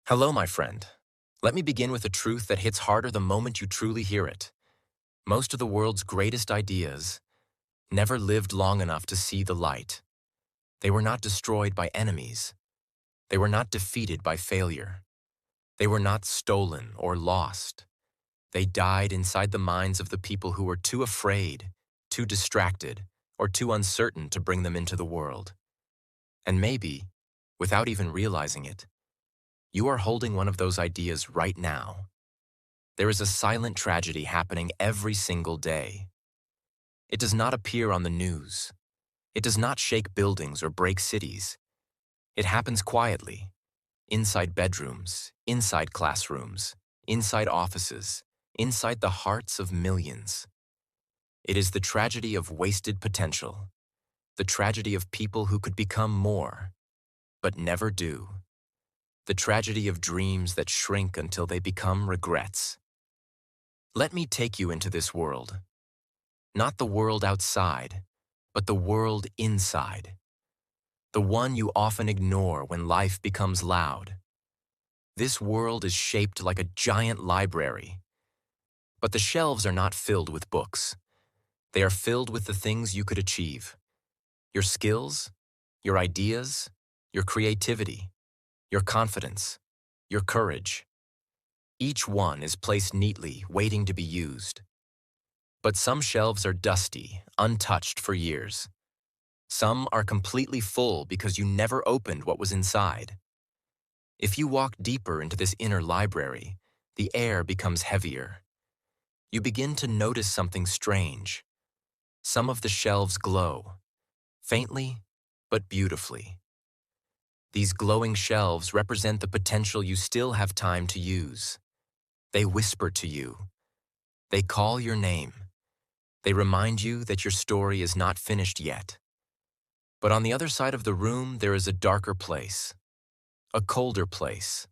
Hello, my friend. Let me begin with a truth that hits harder the moment you truly hear it. Most of the world's greatest ideas never lived long enough to see the light. They were not destroyed by enemies. They were not defeated by failure. They were not stolen or lost. They died inside the minds of the people who were too afraid, too distracted, or too uncertain to bring them into the world. And maybe, without even realizing it, you are holding one of those ideas right now. There is a silent tragedy happening every single day. It does not appear on the news. It does not shake buildings or break cities. It happens quietly, inside bedrooms, inside classrooms, inside offices, inside the hearts of millions. It is the tragedy of wasted potential, the tragedy of people who could become more, but never do. The tragedy of dreams that shrink until they become regrets. Let me take you into this world. Not the world outside, but the world inside. The one you often ignore when life becomes loud. This world is shaped like a giant library. But the shelves are not filled with books. They are filled with the things you could achieve. Your skills, your ideas, your creativity, your confidence, your courage. Each one is placed neatly, waiting to be used. But some shelves are dusty, untouched for years. Some are completely full because you never opened what was inside. If you walk deeper into this inner library, the air becomes heavier. You begin to notice something strange. Some of the shelves glow, faintly but beautifully. These glowing shelves represent the potential you still have time to use. They whisper to you. They call your name. They remind you that your story is not finished yet. But on the other side of the room, there is a darker place, a colder place,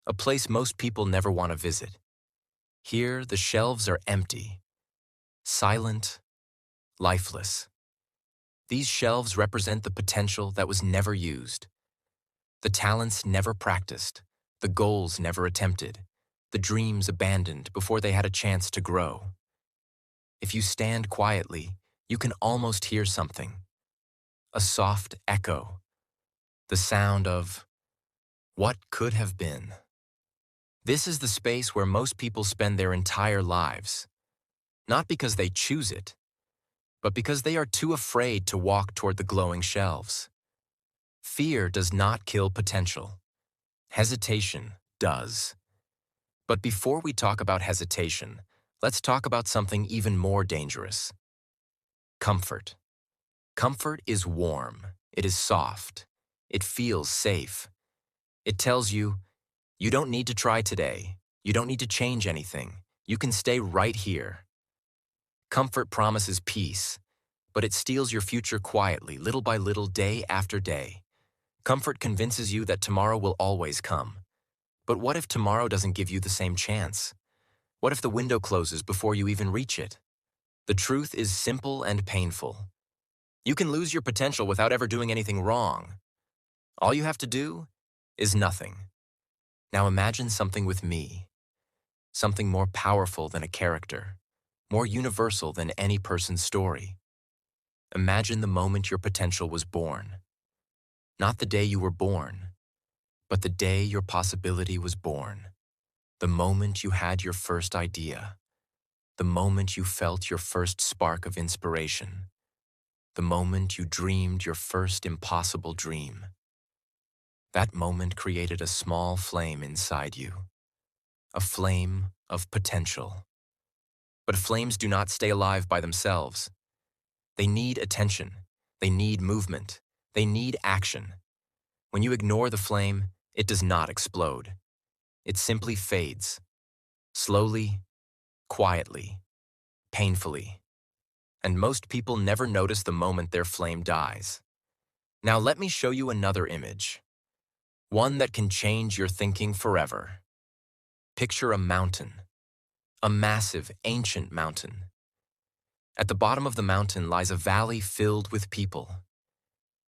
a place most people never want to visit. Here, the shelves are empty, silent, lifeless. These shelves represent the potential that was never used, the talents never practiced, the goals never attempted, the dreams abandoned before they had a chance to grow. If you stand quietly, you can almost hear something. A soft echo. The sound of what could have been. This is the space where most people spend their entire lives. Not because they choose it, but because they are too afraid to walk toward the glowing shelves. Fear does not kill potential. Hesitation does. But before we talk about hesitation, let's talk about something even more dangerous. Comfort. Comfort is warm. It is soft. It feels safe. It tells you, you don't need to try today. You don't need to change anything. You can stay right here. Comfort promises peace, but it steals your future quietly, little by little, day after day. Comfort convinces you that tomorrow will always come. But what if tomorrow doesn't give you the same chance? What if the window closes before you even reach it? The truth is simple and painful. You can lose your potential without ever doing anything wrong. All you have to do is nothing. Now imagine something with me, something more powerful than a character, more universal than any person's story. Imagine the moment your potential was born. Not the day you were born, but the day your possibility was born. The moment you had your first idea. The moment you felt your first spark of inspiration. The moment you dreamed your first impossible dream. That moment created a small flame inside you. A flame of potential. But flames do not stay alive by themselves. They need attention. They need movement. They need action. When you ignore the flame, it does not explode. It simply fades. Slowly, quietly, painfully. And most people never notice the moment their flame dies. Now let me show you another image. One that can change your thinking forever. Picture a mountain. A massive, ancient mountain. At the bottom of the mountain lies a valley filled with people.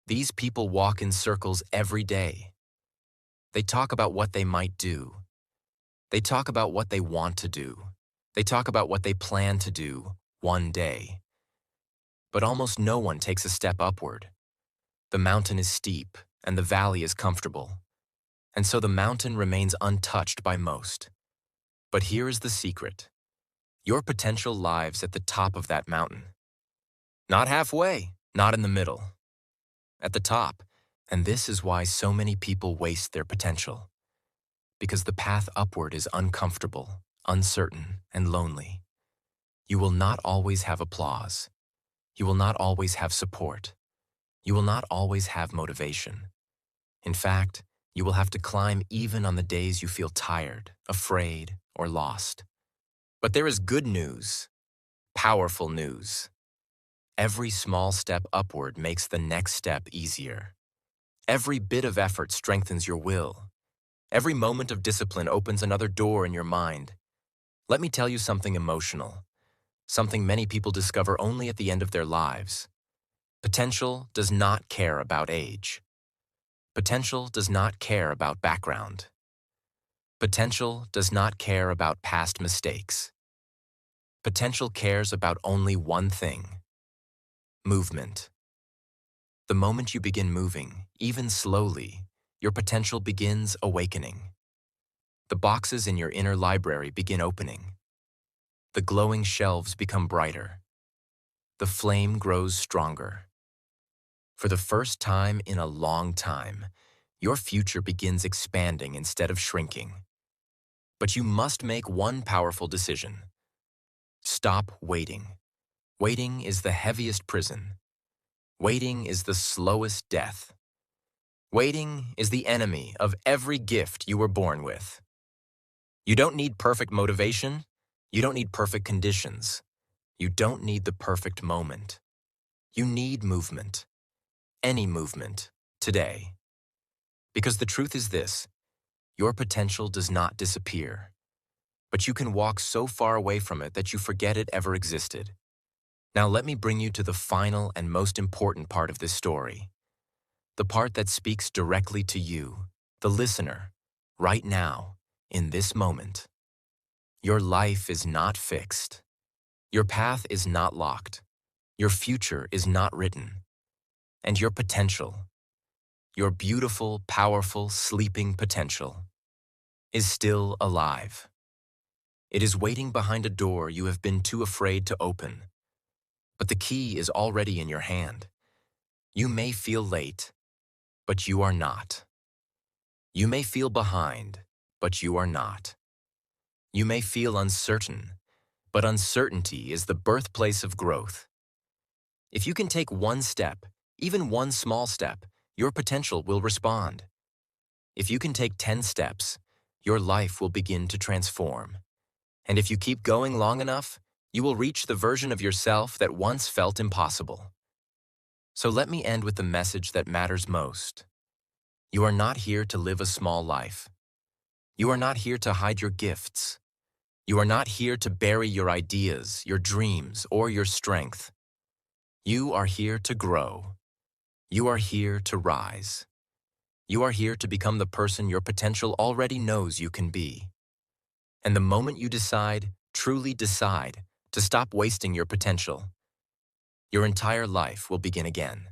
These people walk in circles every day. They talk about what they might do. They talk about what they want to do. They talk about what they plan to do one day. But almost no one takes a step upward. The mountain is steep, and the valley is comfortable. And so the mountain remains untouched by most. But here is the secret. Your potential lies at the top of that mountain. Not halfway, not in the middle. At the top. And this is why so many people waste their potential. Because the path upward is uncomfortable, uncertain, and lonely. You will not always have applause. You will not always have support. You will not always have motivation. In fact, you will have to climb even on the days you feel tired, afraid, or lost. But there is good news, powerful news. Every small step upward makes the next step easier. Every bit of effort strengthens your will. Every moment of discipline opens another door in your mind. Let me tell you something emotional, something many people discover only at the end of their lives. Potential does not care about age. Potential does not care about background. Potential does not care about past mistakes. Potential cares about only one thing: movement. The moment you begin moving, even slowly, your potential begins awakening. The boxes in your inner library begin opening. The glowing shelves become brighter. The flame grows stronger. For the first time in a long time, your future begins expanding instead of shrinking. But you must make one powerful decision. Stop waiting. Waiting is the heaviest prison. Waiting is the slowest death. Waiting is the enemy of every gift you were born with. You don't need perfect motivation. You don't need perfect conditions. You don't need the perfect moment. You need movement. Any movement, today. Because the truth is this: your potential does not disappear, but you can walk so far away from it that you forget it ever existed. Now let me bring you to the final and most important part of this story. The part that speaks directly to you, the listener, right now, in this moment. Your life is not fixed. Your path is not locked. Your future is not written. And your potential, your beautiful, powerful, sleeping potential, is still alive. It is waiting behind a door you have been too afraid to open. But the key is already in your hand. You may feel late, but you are not. You may feel behind, but you are not. You may feel uncertain, but uncertainty is the birthplace of growth. If you can take one step, even one small step, your potential will respond. If you can take 10 steps, your life will begin to transform. And if you keep going long enough, you will reach the version of yourself that once felt impossible. So let me end with the message that matters most. You are not here to live a small life. You are not here to hide your gifts. You are not here to bury your ideas, your dreams, or your strength. You are here to grow. You are here to rise. You are here to become the person your potential already knows you can be. And the moment you decide, truly decide, to stop wasting your potential, your entire life will begin again.